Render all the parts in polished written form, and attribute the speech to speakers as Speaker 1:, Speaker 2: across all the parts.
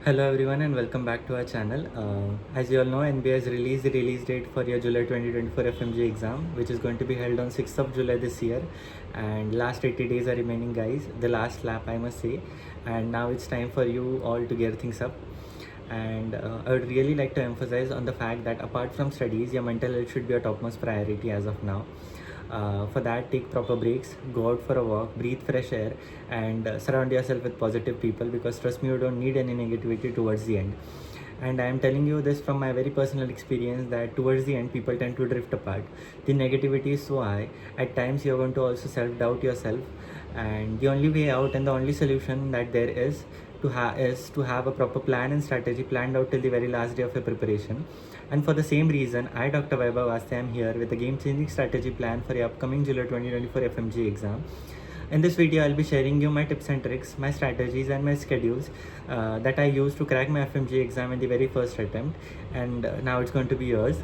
Speaker 1: Hello everyone and welcome back to our channel. As you all know, NBA has released the release date for your July 2024 Fmge exam, which is going to be held on 6th of July this year. And last 80 days are remaining, guys. The last lap, I must say. And now it's time for you all to gear things up. And I would really like to emphasize on the fact that apart from studies, your mental health should be a topmost priority as of now. For that, take proper breaks, go out for a walk, breathe fresh air, and surround yourself with positive people, because trust me, you don't need any negativity towards the end. And I am telling you this from my very personal experience that towards the end, people tend to drift apart. The negativity is so high. At times, you're going to also self-doubt yourself, and the only way out and the only solution that there is to have a proper plan and strategy planned out till the very last day of your preparation. And for the same reason, I, Dr. Vaibhav, am here with a game-changing strategy plan for your upcoming July 2024 Fmge exam. In this video, I'll be sharing you my tips and tricks, my strategies and my schedules that I used to crack my Fmge exam in the very first attempt, and now it's going to be yours.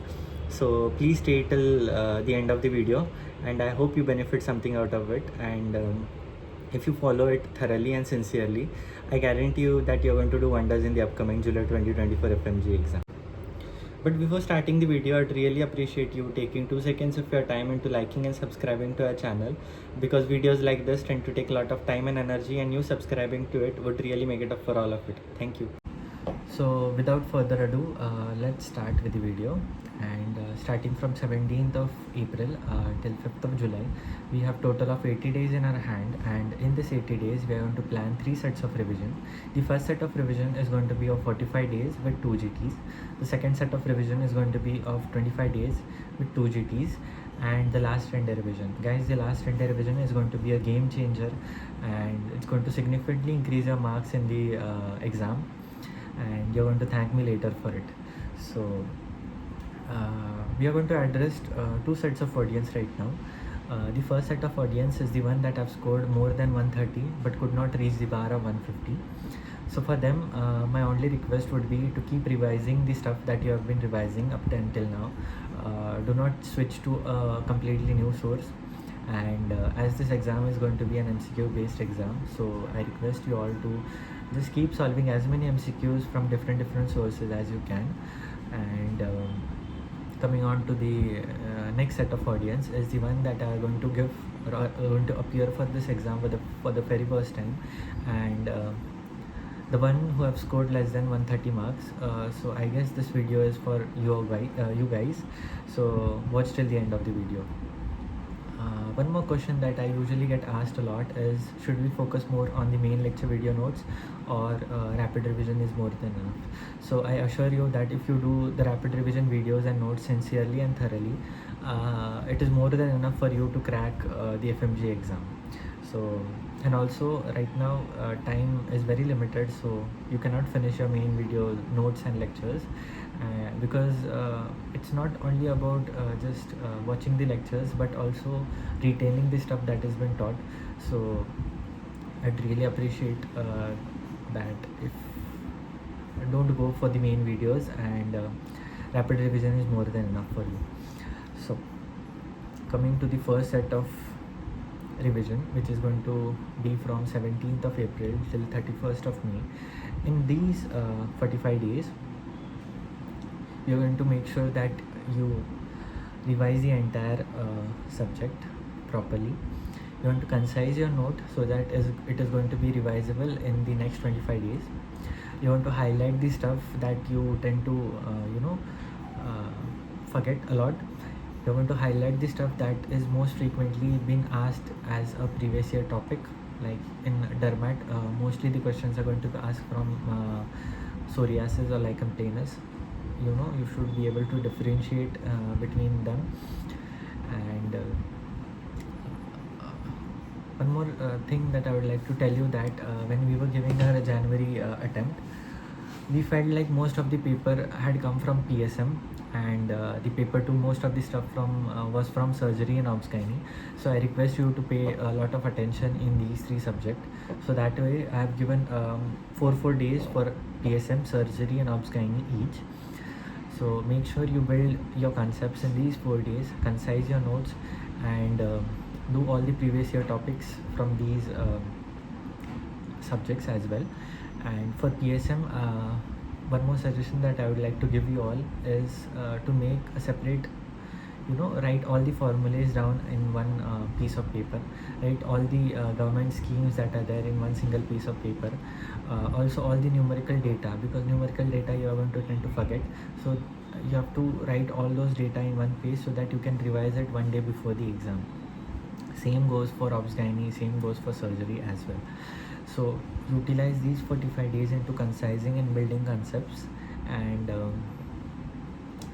Speaker 1: So please stay till the end of the video, and I hope you benefit something out of it. And if you follow it thoroughly and sincerely, I guarantee you that you're going to do wonders in the upcoming July 2024 Fmge exam. But before starting the video, I'd really appreciate you taking 2 seconds of your time into liking and subscribing to our channel, because videos like this tend to take a lot of time and energy, and you subscribing to it would really make it up for all of it. Thank you. So without further ado, let's start with the video. And starting from 17th of April till 5th of July, we have total of 80 days in our hand, and in this 80 days we are going to plan 3 sets of revision. The first set of revision is going to be of 45 days with 2 GTs. The second set of revision is going to be of 25 days with 2 GTs, and the last 10-day revision. Guys, the last 10-day revision is going to be a game changer, and it's going to significantly increase your marks in the exam, and you're going to thank me later for it. So we are going to address 2 sets of audience right now. The first set of audience is the one that have scored more than 130 but could not reach the bar of 150. So for them, my only request would be to keep revising the stuff that you have been revising up until now. Do not switch to a completely new source. And as this exam is going to be an MCQ based exam, so I request you all to just keep solving as many MCQs from different sources as you can. And coming on to the next set of audience is the one that are going to give going to appear for this exam for the very first time, and the one who have scored less than 130 marks. So I guess this video is for you guys, so watch till the end of the video. One more question that I usually get asked a lot is, should we focus more on the main lecture video notes, or rapid revision is more than enough? So I assure you that if you do the rapid revision videos and notes sincerely and thoroughly, it is more than enough for you to crack the Fmge exam. So, and also right now time is very limited, so you cannot finish your main video notes and lectures, because it's not only about just watching the lectures but also retaining the stuff that has been taught. So I'd really appreciate that if don't go for the main videos, and rapid revision is more than enough for you. So coming to the first set of revision, which is going to be from 17th of April till 31st of May. In these 45 days, you're going to make sure that you revise the entire subject properly. You want to concise your note so that it is going to be revisable in the next 25 days. You want to highlight the stuff that you tend to forget a lot. You're going to highlight the stuff that is most frequently been asked as a previous year topic. Like in dermat, mostly the questions are going to be asked from psoriasis or lichen planus. You should be able to differentiate between them. And one more thing that I would like to tell you, that when we were giving our January attempt, we felt like most of the paper had come from PSM, and the paper 2, most of the stuff was from surgery and obs-gynae. So I request you to pay a lot of attention in these 3 subjects. So that way I have given 4 days for PSM, surgery and obs-gynae each. So make sure you build your concepts in these 4 days, concise your notes, and do all the previous year topics from these subjects as well. And for PSM, one more suggestion that I would like to give you all is to make a separate, write all the formulas down in one piece of paper, write all the government schemes that are there in one single piece of paper, also all the numerical data, because numerical data you are going to tend to forget. So you have to write all those data in one page so that you can revise it one day before the exam. Same goes for obs gynae, same goes for surgery as well. So utilize these 45 days into concising and building concepts, and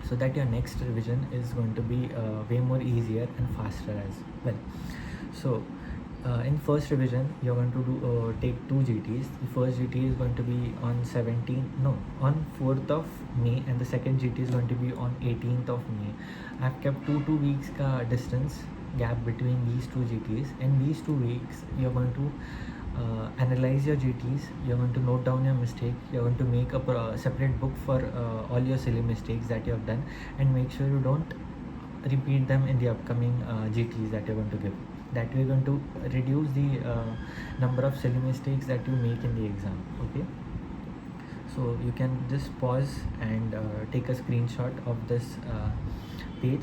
Speaker 1: so that your next revision is going to be way more easier and faster as well. So in first revision you're going to do take 2 GTs. The first GT is going to be on 4th of May, and the second GT is going to be on 18th of May. I've kept 2 weeks ka distance gap between these 2 GTs. In these 2 weeks you're going to analyze your GTs, you're going to note down your mistake, you're going to make a separate book for all your silly mistakes that you have done, and make sure you don't repeat them in the upcoming GTs that you're going to give. That way you're going to reduce the number of silly mistakes that you make in the exam. Okay, so you can just pause and take a screenshot of this page,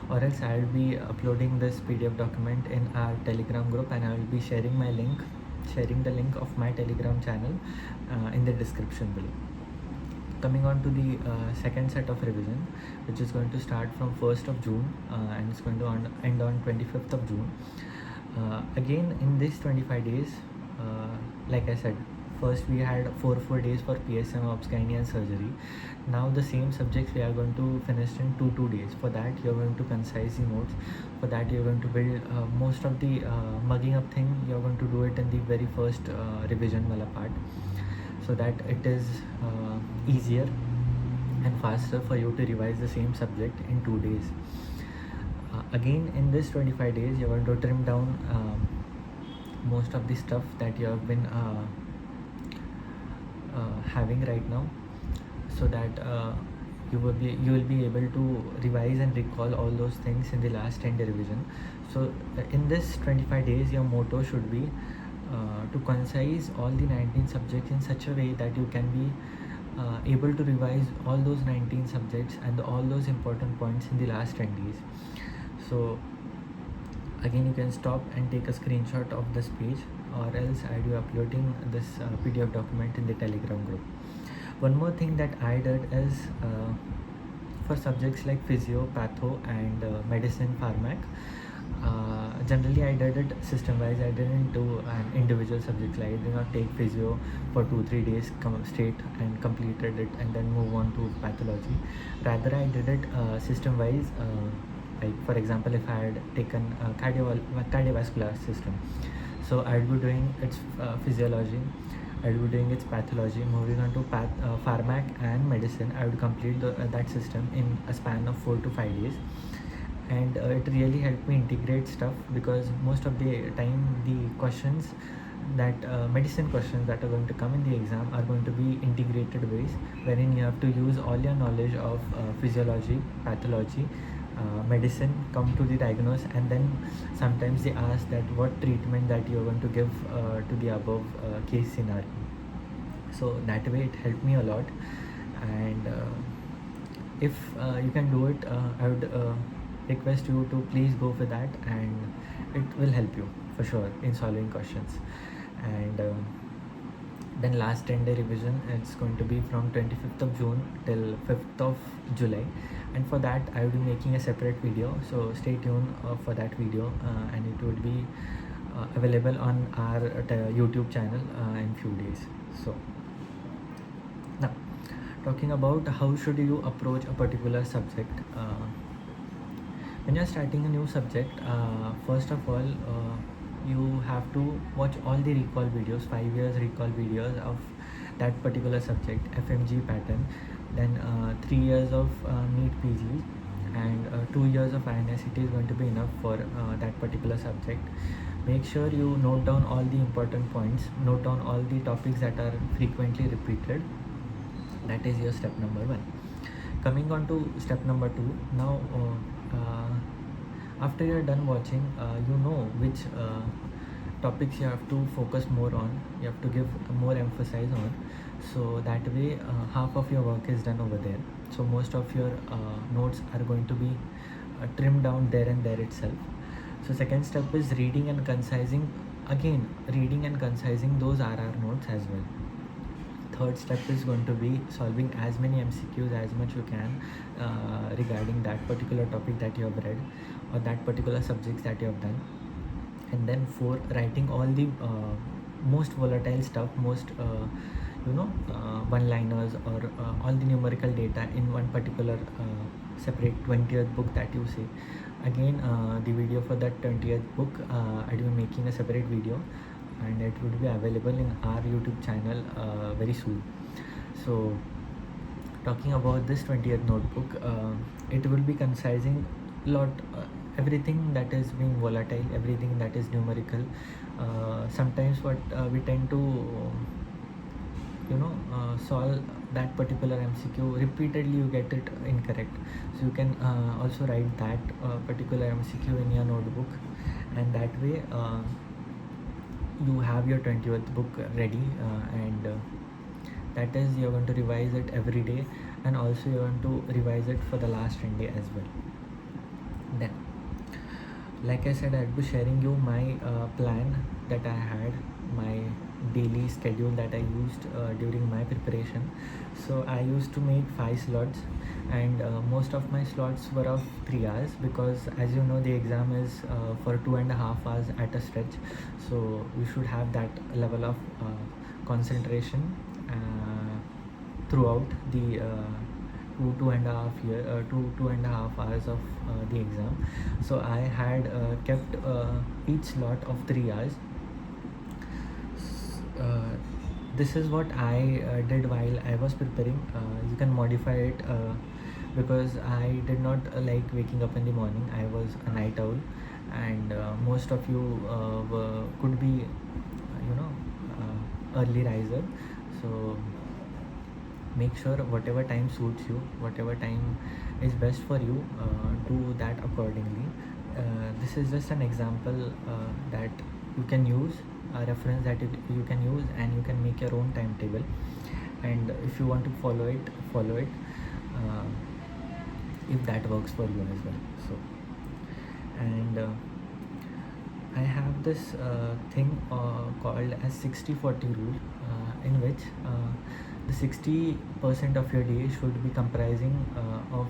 Speaker 1: or else I will be uploading this PDF document in our Telegram group, and I will be sharing the link of my Telegram channel in the description below. Coming on to the second set of revision, which is going to start from 1st of June and it's going to end on 25th of June. Again, in these 25 days, like I said, first we had 4 days for PSM, obs gynae and surgery. Now the same subjects we are going to finish in 2 days. For that you're going to concise the notes. For that you're going to build most of the mugging up thing. You're going to do it in the very first revision wala part, so that it is easier and faster for you to revise the same subject in 2 days. Again, in this 25 days you're going to trim down most of the stuff that you have been having right now, so that you will be able to revise and recall all those things in the last 10-day revision. So in this 25 days your motto should be to concise all the 19 subjects in such a way that you can be able to revise all those 19 subjects and all those important points in the last 10 days. So again, you can stop and take a screenshot of this page, or else I'll be uploading this PDF document in the Telegram group. One more thing that I did is for subjects like physio, patho and medicine, pharmac, generally I did it system wise. I didn't do an individual subject. Like I did not take physio for 2-3 days come straight and completed it and then move on to pathology. Rather, I did it system wise. Like for example, if I had taken cardiovascular system, so I would be doing its physiology, I would be doing its pathology. Moving on to pharmac and medicine, I would complete that system in a span of 4 to 5 days. And it really helped me integrate stuff, because most of the time the questions that medicine questions that are going to come in the exam are going to be integrated ways, wherein you have to use all your knowledge of physiology, pathology, medicine, come to the diagnose, and then sometimes they ask that what treatment that you're going to give to the above case scenario. So that way it helped me a lot, and if you can do it, I would request you to please go for that, and it will help you for sure in solving questions. And then last 10-day revision, it's going to be from 25th of June till 5th of July, and for that I will be making a separate video, so stay tuned for that video, and it would be available on our YouTube channel in few days. So now, talking about how should you approach a particular subject. When you're starting a new subject, first of all, you have to watch all the recall videos, 5 years recall videos of that particular subject, Fmge pattern, then 3 years of NEET PG, and 2 years of INSET is going to be enough for that particular subject. Make sure you note down all the important points, note down all the topics that are frequently repeated. That is your step number 1. Coming on to step number 2, now after you're done watching, you know which topics you have to focus more on, you have to give more emphasis on, so that way half of your work is done over there. So most of your notes are going to be trimmed down there and there itself. So second step is reading and concising. Again, reading and concising those RR notes as well. Third step is going to be solving as many MCQs as much you can regarding that particular topic that you have read or that particular subjects that you have done. And then four, writing all the most volatile stuff, most one-liners or all the numerical data in one particular separate 20th book that you say. Again, the video for that 20th book, I will be making a separate video, and it would be available in our YouTube channel very soon. So talking about this 20th notebook, it will be concising lot everything that is being volatile, everything that is numerical. Sometimes what we tend to solve that particular MCQ repeatedly, you get it incorrect, so you can also write that particular MCQ in your notebook, and that way you have your 20th book ready, and that is, you're going to revise it every day, and also you're going to revise it for the last 10 day as well. Then, like I said, I'll be sharing you my plan that I had, my daily schedule that I used during my preparation. So I used to make 5 slots, and most of my slots were of 3 hours, because as you know, the exam is for 2.5 hours at a stretch, so you should have that level of concentration throughout the 2.5 hours of the exam. So I had kept each slot of 3 hours. This is what I did while I was preparing. You can modify it, because I did not like waking up in the morning. I was a night owl, and most of you could be early riser. So make sure whatever time suits you, whatever time is best for you, do that accordingly. This is just an example that you can use, a reference that you can use, and you can make your own timetable, and if you want to follow it if that works for you as well. So, and I have this thing called as 60-40 rule, in which the 60% of your day should be comprising of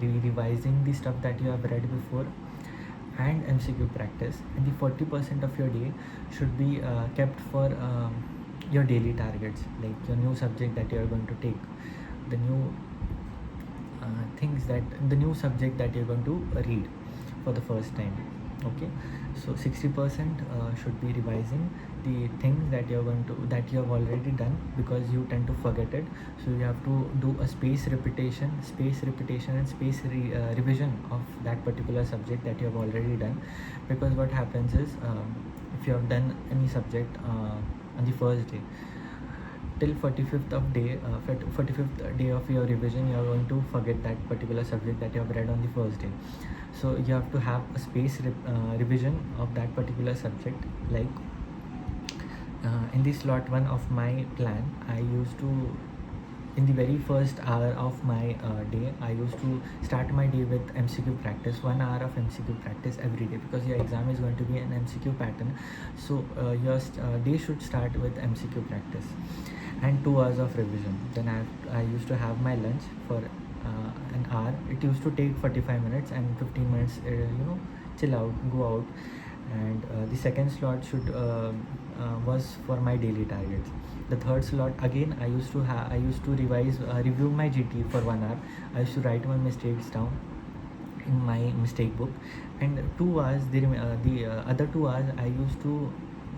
Speaker 1: revising the stuff that you have read before and MCQ practice, and the 40% of your day should be kept for your daily targets, like your new subject that you are going to take, the new the new subject that you're going to read for the first time. Okay, so 60% should be revising the things that you have already done, because you tend to forget it. So you have to do a space repetition and revision of that particular subject that you have already done, because what happens is, if you have done any subject on the first day, till 45th day of your revision, you are going to forget that particular subject that you have read on the first day. So you have to have a space revision of that particular subject. Like in the slot 1 of my plan, I used to, in the very first hour of my day, I used to start my day with MCQ practice, 1 hour of MCQ practice every day, because your exam is going to be an MCQ pattern. So your day should start with MCQ practice and 2 hours of revision. Then I used to have my lunch for an hour. It used to take 45 minutes, and 15 minutes chill out, go out. And the second slot was for my daily targets. The third slot, again, I used to review my GT for 1 hour. I used to write my mistakes down in my mistake book, and 2 hours, the other 2 hours, I used to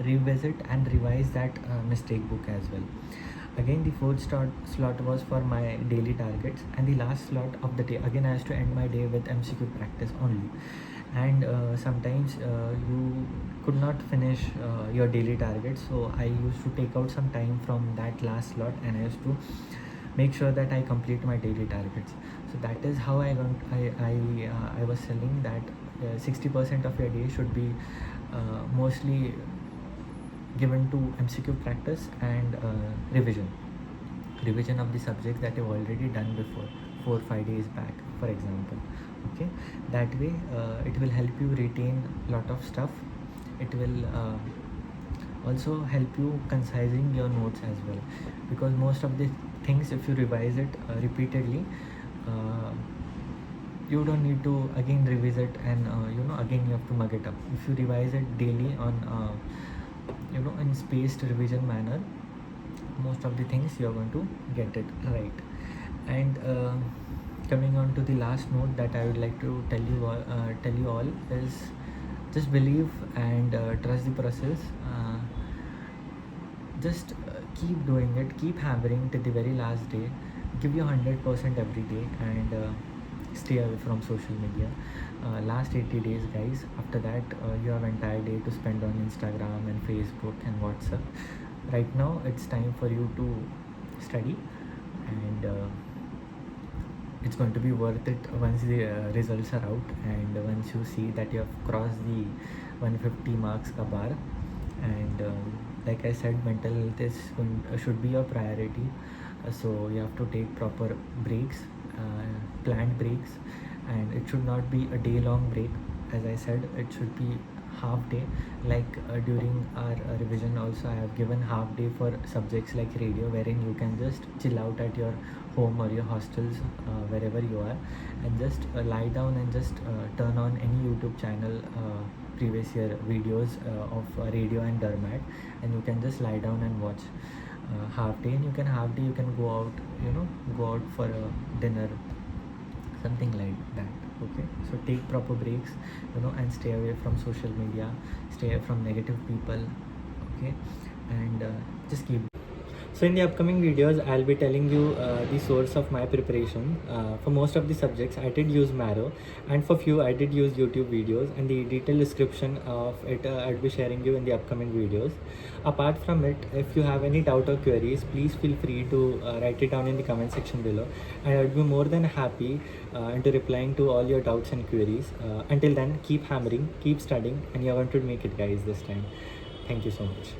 Speaker 1: revisit and revise that mistake book as well. Again, the fourth slot was for my daily targets, and the last slot of the day, again, I used to end my day with MCQ practice only. And sometimes you could not finish your daily targets, so I used to take out some time from that last slot, and I used to make sure that I complete my daily targets. So that is how I was telling that 60% of your day should be mostly given to MCQ practice and revision of the subjects that you've already done before 4 or 5 days back, for example. Okay, that way it will help you retain lot of stuff. It will also help you concising your notes as well, because most of the things, if you revise it repeatedly, uh, you don't need to again revise it, and again you have to mug it up. If you revise it daily on in spaced revision manner, most of the things you're going to get it right. And coming on to the last note that I would like to tell you all is, just believe and trust the process. Just keep doing it, keep hammering till the very last day. Give your 100% every day, and stay away from social media. Last 80 days, guys. After that, you have entire day to spend on Instagram and Facebook and WhatsApp. Right now, it's time for you to study, and it's going to be worth it once the results are out, and once you see that you have crossed the 150 marks ka bar. And like I said, mental health should be your priority. So you have to take proper breaks, planned breaks, and it should not be a day long break. As I said, it should be half day. Like during our revision also, I have given half day for subjects like radio, wherein you can just chill out at your home or your hostels, wherever you are, and just lie down and just turn on any YouTube channel, previous year videos of radio and dermat, and you can just lie down and watch half day. And you can go out, go out for a dinner, something like that. Okay, so take proper breaks, and stay away from social media, stay away from negative people. Okay, and just keep. So in the upcoming videos, I'll be telling you the source of my preparation. For most of the subjects, I did use Marrow, and for few, I did use YouTube videos, and the detailed description of it I'll be sharing you in the upcoming videos. Apart from it, if you have any doubt or queries, please feel free to write it down in the comment section below, and I'll be more than happy into replying to all your doubts and queries. Until then, keep hammering, keep studying, and you're going to make it, guys, this time. Thank you so much.